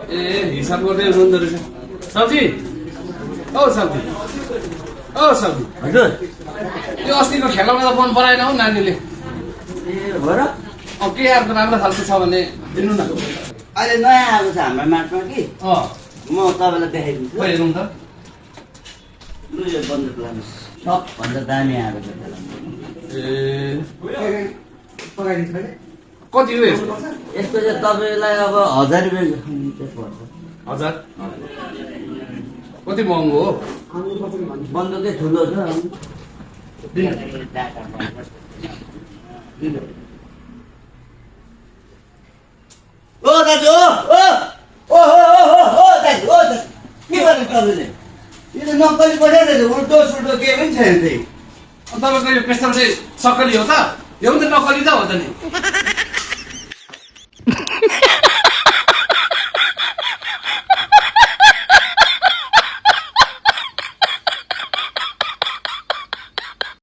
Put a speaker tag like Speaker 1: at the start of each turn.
Speaker 1: ए हिसाब गर्दै हुनुहुँदो रहेछ साउजी औ साउजी औ साउजी
Speaker 2: हजुर
Speaker 1: यो अस्तिको खेलाउन त मन पराएन हौ नानीले
Speaker 2: ए हो र
Speaker 1: अब के अर्को राम्रो खालको छ भने दिनु न
Speaker 2: अहिले नयाँ आएको छ हाम्रो माटमा कि म तपाईँलाई देखाइदिन्छु
Speaker 1: खोइ हेरौँ त
Speaker 2: लु यो बन्दुक लानुहोस् सबभन्दा दामी आएको छ त्यसलाई
Speaker 1: ए कति हो यसको
Speaker 2: यसको चाहिँ तपाईँलाई अब 1000 रुपियाँ पर्छ
Speaker 1: 1000 कति महँगो हो
Speaker 2: बन्दुकै ठुलो छ ओ दाजु ओ दाजु के गर्नु तपाईँले यो त नक्कली पठाइरहेछ उल्टो सुल्टो केही पनि छैन त्यही
Speaker 1: तपाईँको यो पेस्तल चाहिँ सक्कली हो त यो पनि त नक्कली त हो त नि